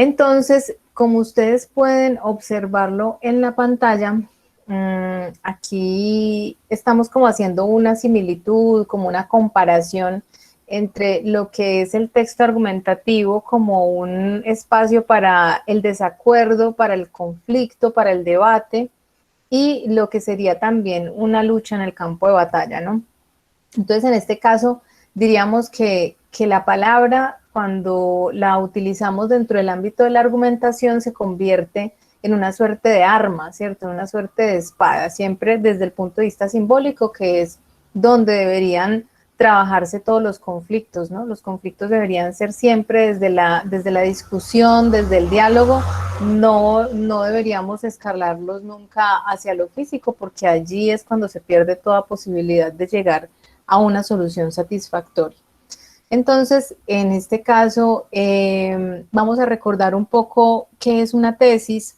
Entonces, como ustedes pueden observarlo en la pantalla, aquí estamos como haciendo una similitud, como una comparación entre lo que es el texto argumentativo como un espacio para el desacuerdo, para el conflicto, para el debate, y lo que sería también una lucha en el campo de batalla, ¿no? Entonces, en este caso, diríamos que la palabra, cuando la utilizamos dentro del ámbito de la argumentación, se convierte en una suerte de arma, ¿cierto? En una suerte de espada, siempre desde el punto de vista simbólico, que es donde deberían trabajarse todos los conflictos, ¿no? Los conflictos deberían ser siempre desde la discusión, desde el diálogo, no deberíamos escalarlos nunca hacia lo físico, porque allí es cuando se pierde toda posibilidad de llegar a una solución satisfactoria. Entonces, en este caso, vamos a recordar un poco qué es una tesis,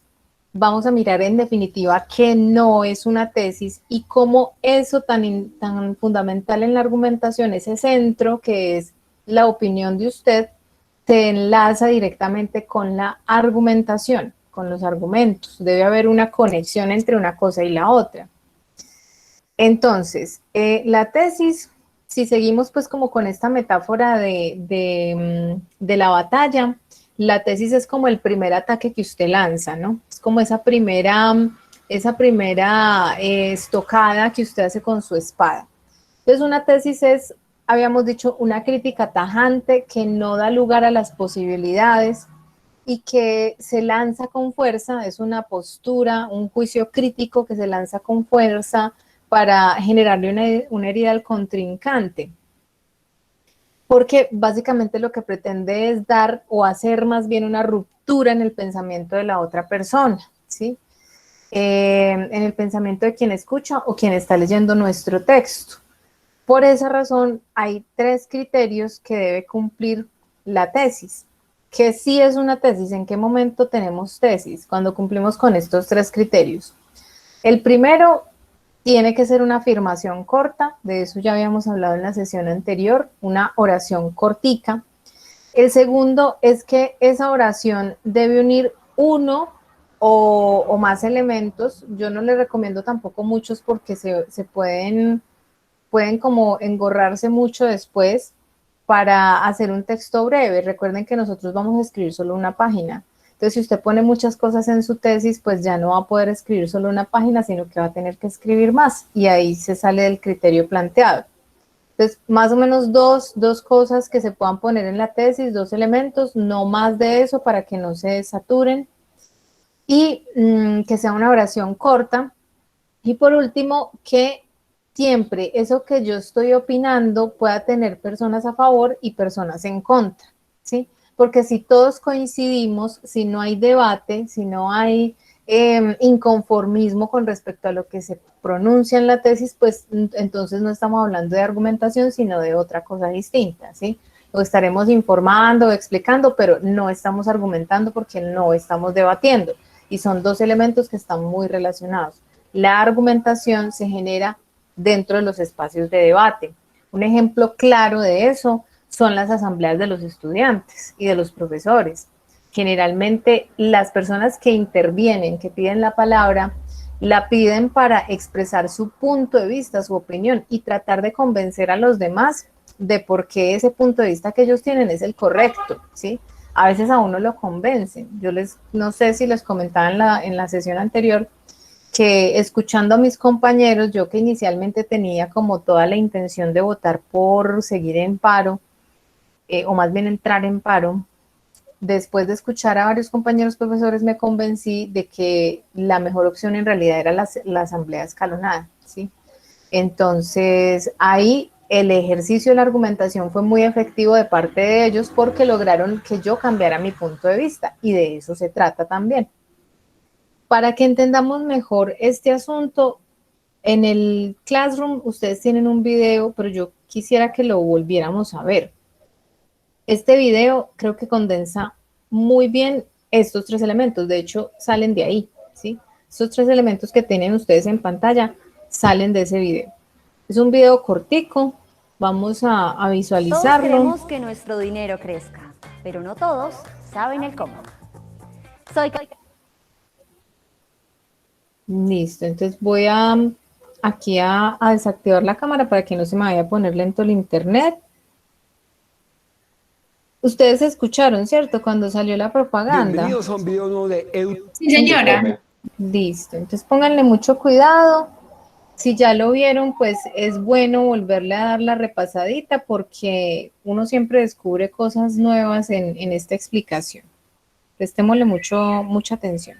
vamos a mirar en definitiva qué no es una tesis y cómo eso tan fundamental en la argumentación, ese centro que es la opinión de usted, se enlaza directamente con la argumentación, con los argumentos. Debe haber una conexión entre una cosa y la otra. Entonces, la tesis, si seguimos pues como con esta metáfora de la batalla, la tesis es como el primer ataque que usted lanza, ¿no? Es como esa primera estocada que usted hace con su espada. Entonces, una tesis es, habíamos dicho, una crítica tajante que no da lugar a las posibilidades y que se lanza con fuerza, es una postura, un juicio crítico que se lanza con fuerza para generarle una herida al contrincante. Porque básicamente lo que pretende es dar o hacer más bien una ruptura en el pensamiento de la otra persona, ¿sí? En el pensamiento de quien escucha o quien está leyendo nuestro texto. Por esa razón, hay 3 criterios que debe cumplir la tesis. ¿Qué sí es una tesis? ¿En qué momento tenemos tesis? Cuando cumplimos con estos 3 criterios. El primero tiene que ser una afirmación corta, de eso ya habíamos hablado en la sesión anterior, una oración cortica. El segundo es que esa oración debe unir uno o más elementos. Yo no le recomiendo tampoco muchos porque se pueden como engorrarse mucho después para hacer un texto breve. Recuerden que nosotros vamos a escribir solo una página. Entonces, si usted pone muchas cosas en su tesis, pues ya no va a poder escribir solo una página, sino que va a tener que escribir más. Y ahí se sale del criterio planteado. Entonces, más o menos dos cosas que se puedan poner en la tesis, 2 elementos, no más de eso para que no se saturen. Y que sea una oración corta. Y por último, que siempre eso que yo estoy opinando pueda tener personas a favor y personas en contra, ¿sí? Porque si todos coincidimos, si no hay debate, si no hay inconformismo con respecto a lo que se pronuncia en la tesis, pues entonces no estamos hablando de argumentación, sino de otra cosa distinta, ¿sí? O estaremos informando o explicando, pero no estamos argumentando porque no estamos debatiendo. Y son 2 elementos que están muy relacionados. La argumentación se genera dentro de los espacios de debate. Un ejemplo claro de eso son las asambleas de los estudiantes y de los profesores. Generalmente las personas que intervienen, que piden la palabra, la piden para expresar su punto de vista, su opinión y tratar de convencer a los demás de por qué ese punto de vista que ellos tienen es el correcto, ¿sí? A veces a uno lo convencen. No sé si les comentaba en la sesión anterior, que escuchando a mis compañeros, yo que inicialmente tenía como toda la intención de votar por seguir en paro, o más bien entrar en paro, después de escuchar a varios compañeros profesores me convencí de que la mejor opción en realidad era la asamblea escalonada, ¿sí? Entonces ahí el ejercicio de la argumentación fue muy efectivo de parte de ellos porque lograron que yo cambiara mi punto de vista y de eso se trata también. Para que entendamos mejor este asunto, en el Classroom ustedes tienen un video, pero yo quisiera que lo volviéramos a ver. Este video creo que condensa muy bien estos 3 elementos, de hecho salen de ahí, ¿sí? Estos 3 elementos que tienen ustedes en pantalla salen de ese video. Es un video cortico, vamos a Todos visualizarlo. queremos que nuestro dinero crezca, pero no todos saben el cómo. Soy Listo, entonces voy a aquí a desactivar la cámara para que no se me vaya a poner lento el internet. Ustedes escucharon, ¿cierto? Cuando salió la propaganda. Bienvenidos a un video nuevo de Sí, señora. Listo, entonces pónganle mucho cuidado. Si ya lo vieron, pues es bueno volverle a dar la repasadita porque uno siempre descubre cosas nuevas en esta explicación. Prestémosle mucha atención.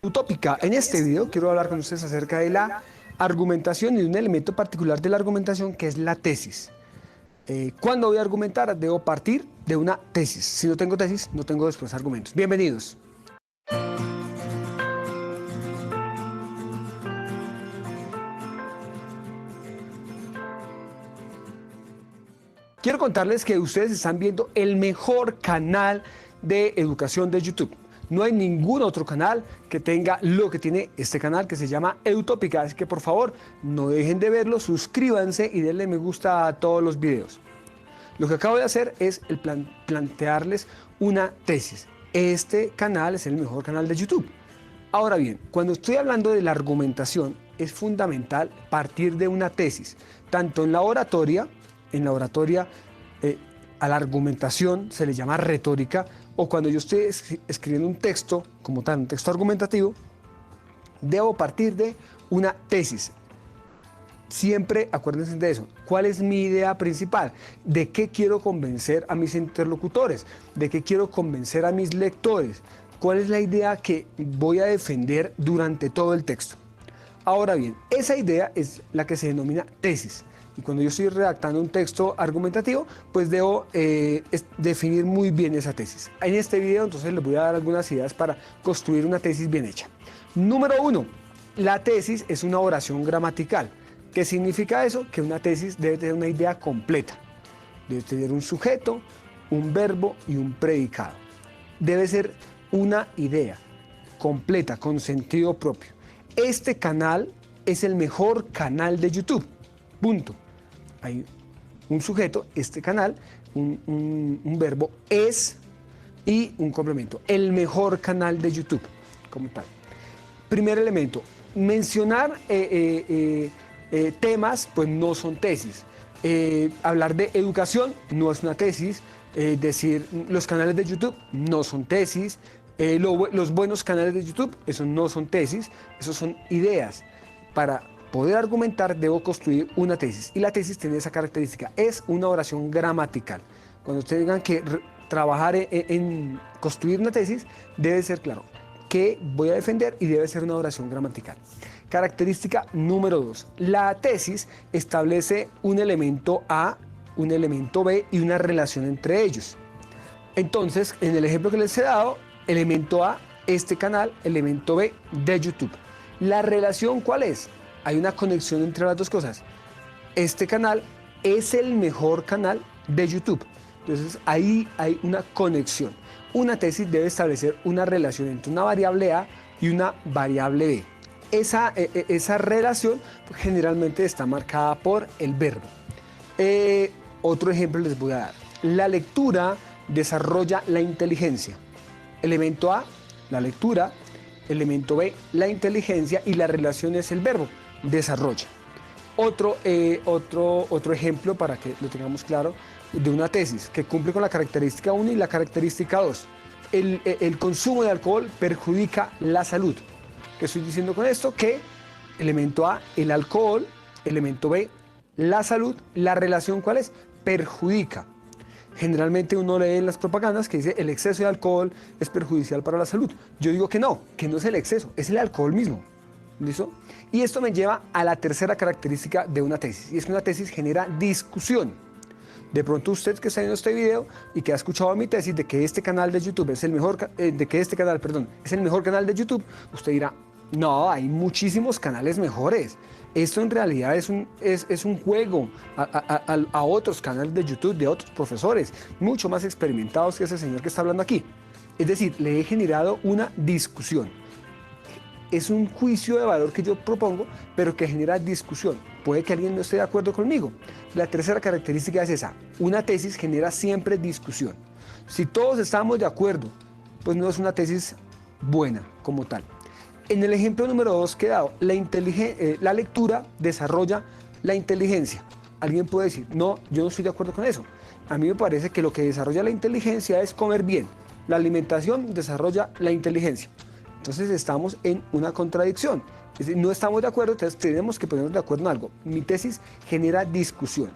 Utópica. En este video quiero hablar con ustedes acerca de la argumentación y de un elemento particular de la argumentación que es la tesis. Cuando voy a argumentar, debo partir de una tesis. Si no tengo tesis, no tengo después argumentos. Bienvenidos. Quiero contarles que ustedes están viendo el mejor canal de educación de YouTube. No hay ningún otro canal que tenga lo que tiene este canal, que se llama Eutópica. Así que por favor, no dejen de verlo, suscríbanse y denle me gusta a todos los videos. Lo que acabo de hacer es plantearles una tesis. Este canal es el mejor canal de YouTube. Ahora bien, cuando estoy hablando de la argumentación, es fundamental partir de una tesis, tanto en la oratoria, a la argumentación se le llama retórica, o cuando yo estoy escribiendo un texto, como tal, un texto argumentativo, debo partir de una tesis. Siempre acuérdense de eso. ¿Cuál es mi idea principal? ¿De qué quiero convencer a mis interlocutores? ¿De qué quiero convencer a mis lectores? ¿Cuál es la idea que voy a defender durante todo el texto? Ahora bien, esa idea es la que se denomina tesis. Y cuando yo estoy redactando un texto argumentativo, pues debo definir muy bien esa tesis. En este video entonces les voy a dar algunas ideas para construir una tesis bien hecha. Número 1, la tesis es una oración gramatical. ¿Qué significa eso? Que una tesis debe tener una idea completa. Debe tener un sujeto, un verbo y un predicado. Debe ser una idea completa, con sentido propio. Este canal es el mejor canal de YouTube. Punto. Hay un sujeto, este canal, un verbo es y un complemento. El mejor canal de YouTube, como tal. Primer elemento, mencionar temas, pues no son tesis. Hablar de educación no es una tesis. Decir los canales de YouTube no son tesis. Los buenos canales de YouTube, eso no son tesis, esos son ideas. Para poder argumentar debo construir una tesis y la tesis tiene esa característica, es una oración gramatical. Cuando ustedes tengan que trabajar en construir una tesis, debe ser claro qué voy a defender y debe ser una oración gramatical. Característica número 2, la tesis establece un elemento A, un elemento B y una relación entre ellos. Entonces, en el ejemplo que les he dado, elemento A, este canal, elemento B, de YouTube. ¿La relación cuál es? Hay una conexión entre las dos cosas. Este canal es el mejor canal de YouTube. Entonces, ahí hay una conexión. Una tesis debe establecer una relación entre una variable A y una variable B. Esa relación generalmente está marcada por el verbo. Otro ejemplo les voy a dar. La lectura desarrolla la inteligencia. Elemento A, la lectura. Elemento B, la inteligencia, y la relación es el verbo, desarrolla. Otro ejemplo para que lo tengamos claro de una tesis que cumple con la característica 1 y la característica 2. El consumo de alcohol perjudica la salud. ¿Qué estoy diciendo con esto? Que elemento A, el alcohol, elemento B, la salud, la relación ¿cuál es? Perjudica. Generalmente uno lee en las propagandas que dice el exceso de alcohol es perjudicial para la salud. Yo digo que no es el exceso, es el alcohol mismo. ¿Listo? Y esto me lleva a la tercera característica de una tesis, y es que una tesis genera discusión. De pronto usted que está viendo este video y que ha escuchado mi tesis de que este canal de YouTube es el mejor, es el mejor canal de YouTube, usted dirá, no, hay muchísimos canales mejores. Esto en realidad es un juego a otros canales de YouTube, de otros profesores, mucho más experimentados que ese señor que está hablando aquí. Es decir, le he generado una discusión. Es un juicio de valor que yo propongo, pero que genera discusión. Puede que alguien no esté de acuerdo conmigo. La tercera característica es esa. Una tesis genera siempre discusión. Si todos estamos de acuerdo pues no es una tesis buena como tal. En el ejemplo número 2 que he dado, la lectura desarrolla la inteligencia. Alguien puede decir, no, yo no estoy de acuerdo con eso. A mí me parece que lo que desarrolla la inteligencia es comer bien. La alimentación desarrolla la inteligencia. Entonces estamos en una contradicción. Es decir, no estamos de acuerdo, entonces tenemos que ponernos de acuerdo en algo. Mi tesis genera discusión.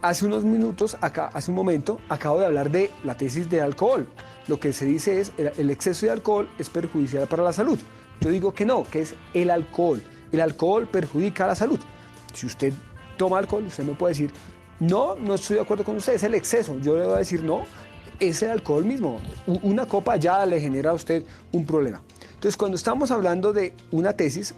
Hace unos minutos, hace un momento, acabo de hablar de la tesis de alcohol. Lo que se dice es el exceso de alcohol es perjudicial para la salud. Yo digo que no, que es el alcohol. El alcohol perjudica a la salud. Si usted toma alcohol, usted me puede decir, no, no estoy de acuerdo con usted, es el exceso. Yo le voy a decir, no, es el alcohol mismo. Una copa ya le genera a usted un problema. Entonces, cuando estamos hablando de una tesis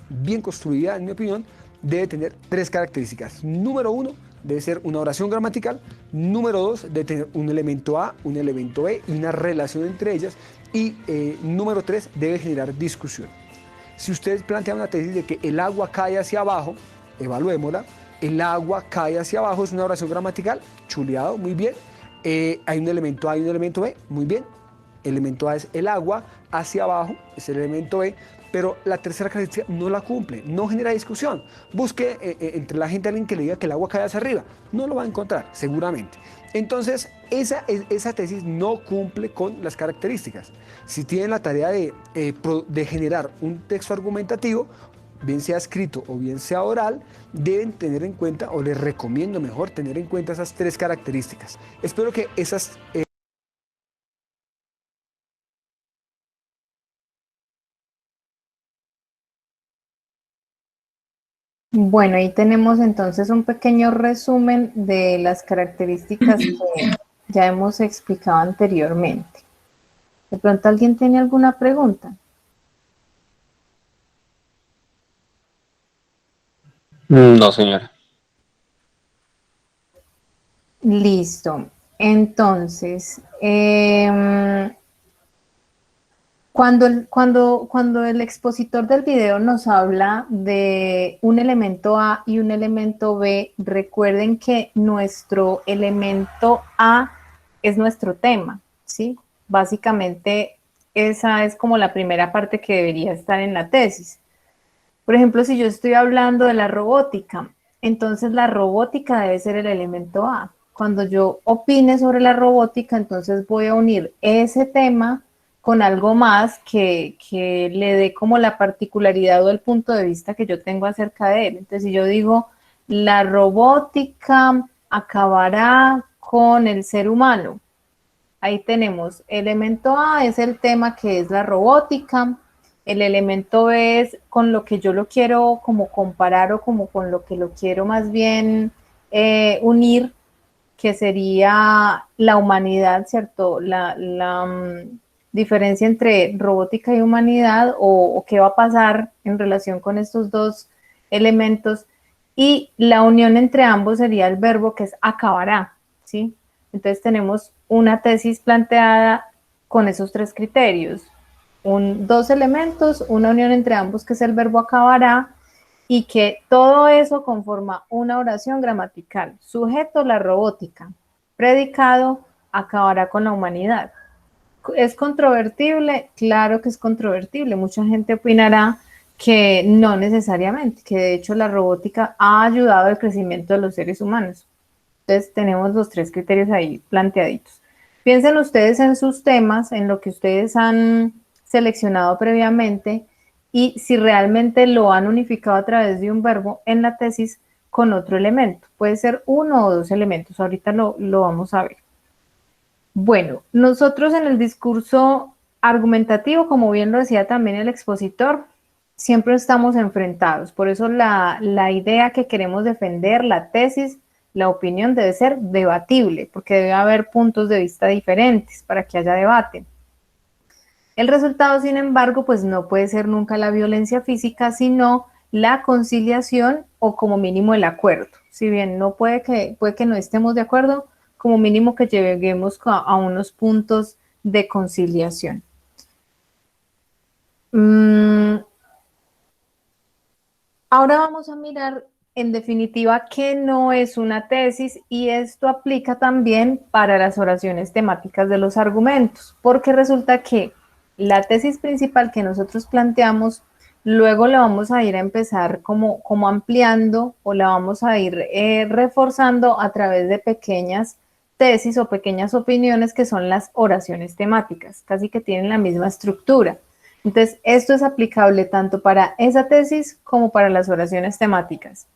bien construida, en mi opinión, debe tener 3 características. Número 1, debe ser una oración gramatical. Número 2, debe tener un elemento A, un elemento B y una relación entre ellas. Y número 3, debe generar discusión. Si usted plantea una tesis de que el agua cae hacia abajo, evaluémosla. El agua cae hacia abajo, es una oración gramatical, chuleado, muy bien. Hay un elemento A y un elemento B, muy bien. El elemento A es el agua, hacia abajo es el elemento B, pero la tercera característica no la cumple, no genera discusión. Busque entre la gente alguien que le diga que el agua cae hacia arriba, no lo va a encontrar, seguramente. Entonces, esa tesis no cumple con las características. Si tienen la tarea de generar un texto argumentativo, bien sea escrito o bien sea oral, deben tener en cuenta, o les recomiendo mejor tener en cuenta esas 3 características. Espero que esas... Bueno, ahí tenemos entonces un pequeño resumen de las características que ya hemos explicado anteriormente. ¿De pronto alguien tiene alguna pregunta? No, señora. Listo. Entonces, cuando el expositor del video nos habla de un elemento A y un elemento B, recuerden que nuestro elemento A es nuestro tema, ¿sí? Básicamente, esa es como la primera parte que debería estar en la tesis. Por ejemplo, si yo estoy hablando de la robótica, entonces la robótica debe ser el elemento A. Cuando yo opine sobre la robótica, entonces voy a unir ese tema con algo más que le dé como la particularidad o el punto de vista que yo tengo acerca de él. Entonces, si yo digo, la robótica acabará con el ser humano, ahí tenemos, elemento A es el tema que es la robótica, el elemento B es con lo que yo lo quiero como comparar o como con lo que lo quiero más bien unir, que sería la humanidad, ¿cierto? La diferencia entre robótica y humanidad o qué va a pasar en relación con estos dos elementos. Y la unión entre ambos sería el verbo que es acabará, ¿sí? Entonces tenemos una tesis planteada con esos 3 criterios. 2 elementos, una unión entre ambos que es el verbo acabará y que todo eso conforma una oración gramatical. Sujeto, la robótica. Predicado, acabará con la humanidad. ¿Es controvertible? Claro que es controvertible. Mucha gente opinará que no necesariamente, que de hecho la robótica ha ayudado al crecimiento de los seres humanos. Entonces tenemos los 3 criterios ahí planteaditos. Piensen ustedes en sus temas, en lo que ustedes han seleccionado previamente y si realmente lo han unificado a través de un verbo en la tesis con otro elemento. Puede ser 1 o 2 elementos, ahorita lo vamos a ver. Bueno, nosotros en el discurso argumentativo, como bien lo decía también el expositor, siempre estamos enfrentados. Por eso la idea que queremos defender, la tesis, la opinión debe ser debatible, porque debe haber puntos de vista diferentes para que haya debate. El resultado, sin embargo, pues no puede ser nunca la violencia física, sino la conciliación o como mínimo el acuerdo. Si bien no puede que no estemos de acuerdo, como mínimo que lleguemos a unos puntos de conciliación. Ahora vamos a mirar en definitiva, ¿qué no es una tesis? Y esto aplica también para las oraciones temáticas de los argumentos, porque resulta que la tesis principal que nosotros planteamos, luego la vamos a ir a empezar como ampliando o la vamos a ir reforzando a través de pequeñas tesis o pequeñas opiniones que son las oraciones temáticas, casi que tienen la misma estructura. Entonces, esto es aplicable tanto para esa tesis como para las oraciones temáticas.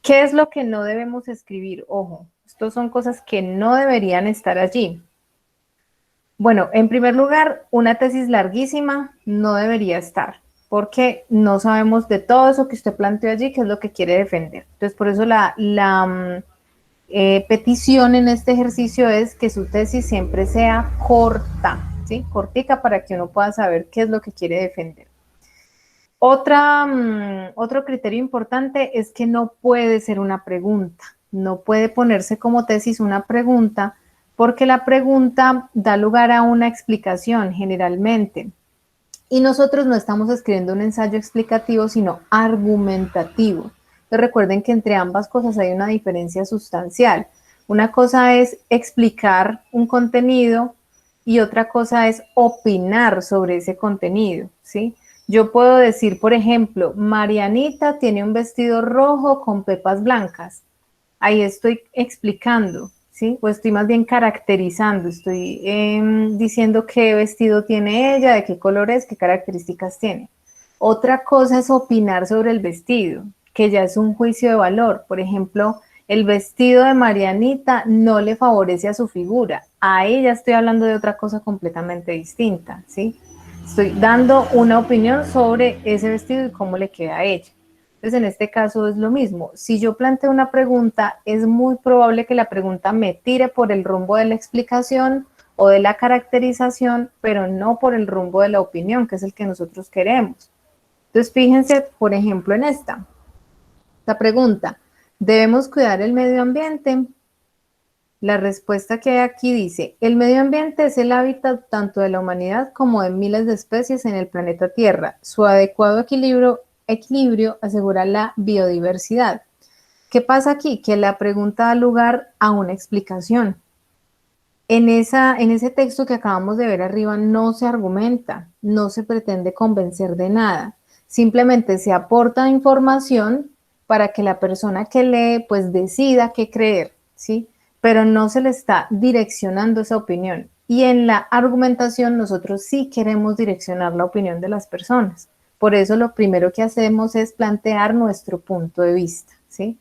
¿Qué es lo que no debemos escribir? Ojo, estas son cosas que no deberían estar allí. Bueno, en primer lugar, una tesis larguísima no debería estar, porque no sabemos de todo eso que usted planteó allí, qué es lo que quiere defender. Entonces, por eso la petición en este ejercicio es que su tesis siempre sea corta, ¿sí? Cortica para que uno pueda saber qué es lo que quiere defender. Otro criterio importante es que no puede ser una pregunta, no puede ponerse como tesis una pregunta, porque la pregunta da lugar a una explicación generalmente. Y nosotros no estamos escribiendo un ensayo explicativo, sino argumentativo. Entonces recuerden que entre ambas cosas hay una diferencia sustancial. Una cosa es explicar un contenido y otra cosa es opinar sobre ese contenido, ¿sí? Yo puedo decir, por ejemplo, Marianita tiene un vestido rojo con pepas blancas. Ahí estoy explicando, ¿sí? O estoy más bien caracterizando, estoy diciendo qué vestido tiene ella, de qué color es, qué características tiene. Otra cosa es opinar sobre el vestido, que ya es un juicio de valor. Por ejemplo, el vestido de Marianita no le favorece a su figura. Ahí ya estoy hablando de otra cosa completamente distinta, ¿sí? Estoy dando una opinión sobre ese vestido y cómo le queda a ella. Entonces, en este caso es lo mismo. Si yo planteo una pregunta, es muy probable que la pregunta me tire por el rumbo de la explicación o de la caracterización, pero no por el rumbo de la opinión, que es el que nosotros queremos. Entonces, fíjense, por ejemplo, en esta pregunta, ¿debemos cuidar el medio ambiente? La respuesta que hay aquí dice, el medio ambiente es el hábitat tanto de la humanidad como de miles de especies en el planeta Tierra. Su adecuado equilibrio asegura la biodiversidad. ¿Qué pasa aquí? Que la pregunta da lugar a una explicación. En ese texto que acabamos de ver arriba no se argumenta, no se pretende convencer de nada, simplemente se aporta información para que la persona que lee pues decida qué creer, ¿sí? Pero no se le está direccionando esa opinión. Y en la argumentación nosotros sí queremos direccionar la opinión de las personas. Por eso lo primero que hacemos es plantear nuestro punto de vista, ¿sí?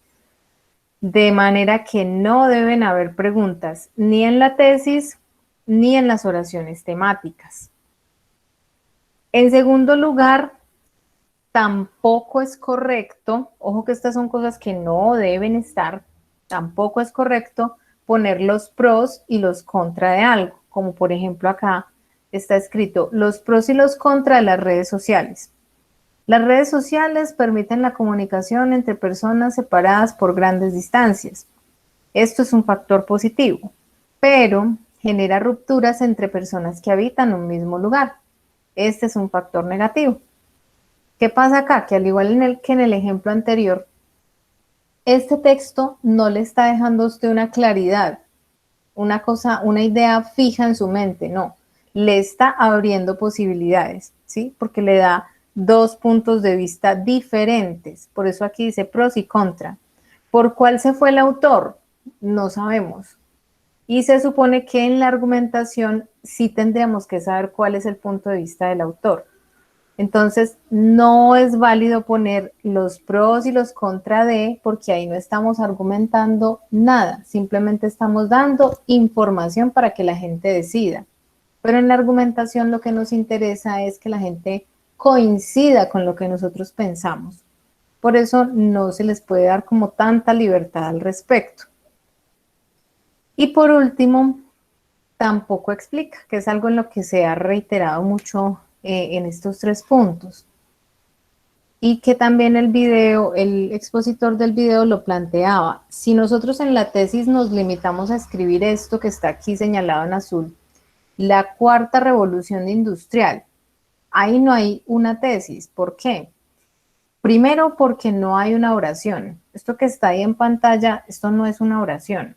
De manera que no deben haber preguntas ni en la tesis ni en las oraciones temáticas. En segundo lugar, tampoco es correcto, ojo que estas son cosas que no deben estar, tampoco es correcto poner los pros y los contra de algo, como por ejemplo acá está escrito los pros y los contra de las redes sociales. Las redes sociales permiten la comunicación entre personas separadas por grandes distancias. Esto es un factor positivo, pero genera rupturas entre personas que habitan un mismo lugar. Este es un factor negativo. ¿Qué pasa acá? Que al igual que en el ejemplo anterior, este texto no le está dejando a usted una claridad, una cosa, una idea fija en su mente, no. Le está abriendo posibilidades, ¿sí? Porque le da dos puntos de vista diferentes. Por eso aquí dice pros y contra. ¿Por cuál se fue el autor? No sabemos. Y se supone que en la argumentación sí tendríamos que saber cuál es el punto de vista del autor. Entonces, no es válido poner los pros y los contra de, porque ahí no estamos argumentando nada, simplemente estamos dando información para que la gente decida. Pero en la argumentación lo que nos interesa es que la gente coincida con lo que nosotros pensamos. Por eso no se les puede dar como tanta libertad al respecto. Y por último, tampoco explica, que es algo en lo que se ha reiterado mucho en estos tres puntos. Y que también el expositor del video lo planteaba. Si nosotros en la tesis nos limitamos a escribir esto que está aquí señalado en azul, la cuarta revolución industrial, ahí no hay una tesis. ¿Por qué? Primero, porque no hay una oración. Esto que está ahí en pantalla, esto no es una oración.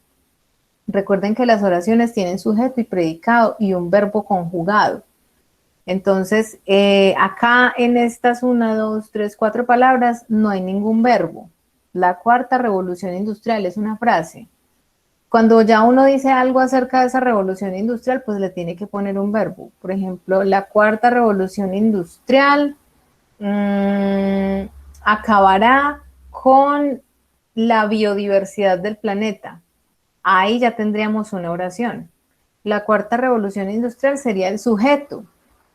Recuerden que las oraciones tienen sujeto y predicado y un verbo conjugado. Entonces, acá en estas 4 palabras no hay ningún verbo. La cuarta revolución industrial es una frase. Cuando ya uno dice algo acerca de esa revolución industrial, pues le tiene que poner un verbo. Por ejemplo, la cuarta revolución industrial acabará con la biodiversidad del planeta. Ahí ya tendríamos una oración. La cuarta revolución industrial sería el sujeto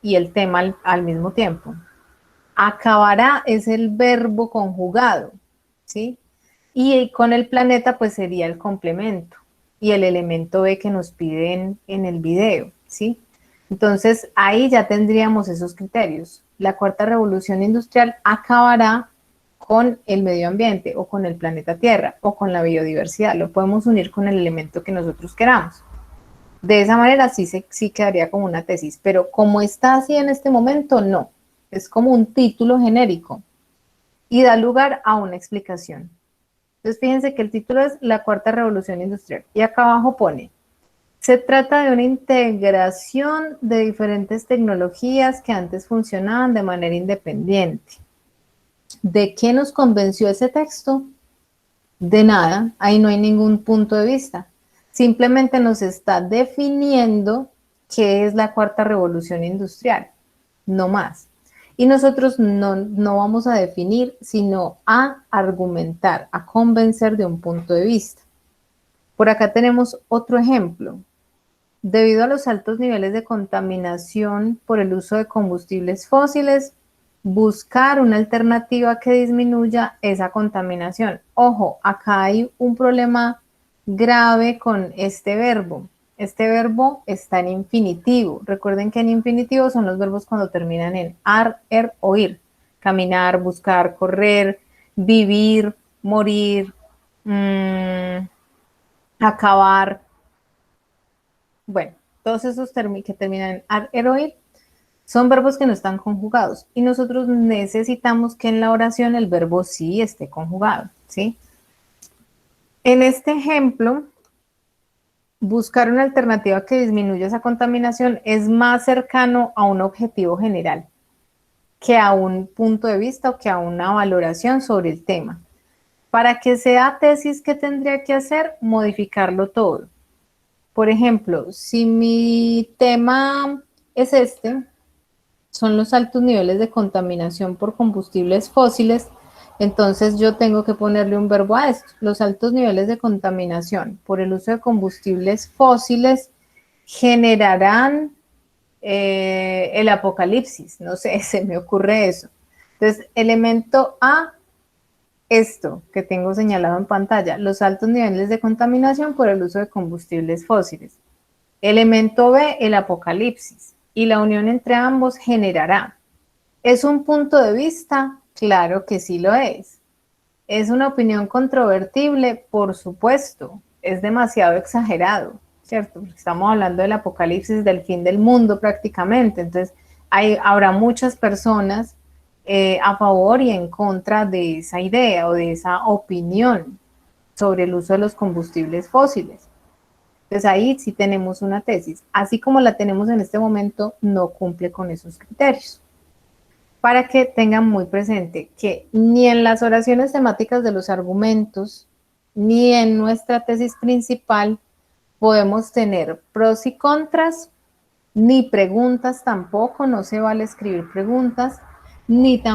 y el tema al mismo tiempo. Acabará es el verbo conjugado, ¿sí? Y con el planeta pues sería el complemento y el elemento B que nos piden en el video, ¿sí? Entonces ahí ya tendríamos esos criterios. La cuarta revolución industrial acabará con el medio ambiente o con el planeta Tierra o con la biodiversidad. Lo podemos unir con el elemento que nosotros queramos. De esa manera sí quedaría como una tesis, pero como está así en este momento, no. Es como un título genérico y da lugar a una explicación. Entonces fíjense que el título es La cuarta revolución industrial y acá abajo pone: se trata de una integración de diferentes tecnologías que antes funcionaban de manera independiente. ¿De qué nos convenció ese texto? De nada, ahí no hay ningún punto de vista. Simplemente nos está definiendo qué es la cuarta revolución industrial, no más. Y nosotros no vamos a definir, sino a argumentar, a convencer de un punto de vista. Por acá tenemos otro ejemplo. Debido a los altos niveles de contaminación por el uso de combustibles fósiles, buscar una alternativa que disminuya esa contaminación. Ojo, acá hay un problema grave con este verbo. Este verbo está en infinitivo. Recuerden que en infinitivo son los verbos cuando terminan en ar, er o ir. Caminar, buscar, correr, vivir, morir, acabar. Bueno, todos esos que terminan en ar, er o ir son verbos que no están conjugados y nosotros necesitamos que en la oración el verbo sí esté conjugado, ¿sí? En este ejemplo, buscar una alternativa que disminuya esa contaminación es más cercano a un objetivo general que a un punto de vista o que a una valoración sobre el tema. Para que sea tesis, ¿qué tendría que hacer? Modificarlo todo. Por ejemplo, si mi tema es este, son los altos niveles de contaminación por combustibles fósiles, entonces yo tengo que ponerle un verbo a esto. Los altos niveles de contaminación por el uso de combustibles fósiles generarán el apocalipsis. No sé, se me ocurre eso. Entonces, elemento A, esto que tengo señalado en pantalla, los altos niveles de contaminación por el uso de combustibles fósiles. Elemento B, el apocalipsis. Y la unión entre ambos generará. ¿Es un punto de vista? Claro que sí lo es. ¿Es una opinión controvertible? Por supuesto. Es demasiado exagerado, ¿cierto? Porque estamos hablando del apocalipsis, del fin del mundo prácticamente. Entonces, habrá muchas personas a favor y en contra de esa idea o de esa opinión sobre el uso de los combustibles fósiles. Entonces ahí sí tenemos una tesis. Así como la tenemos en este momento, no cumple con esos criterios. Para que tengan muy presente que ni en las oraciones temáticas de los argumentos, ni en nuestra tesis principal, podemos tener pros y contras, ni preguntas tampoco, no se vale escribir preguntas, ni tampoco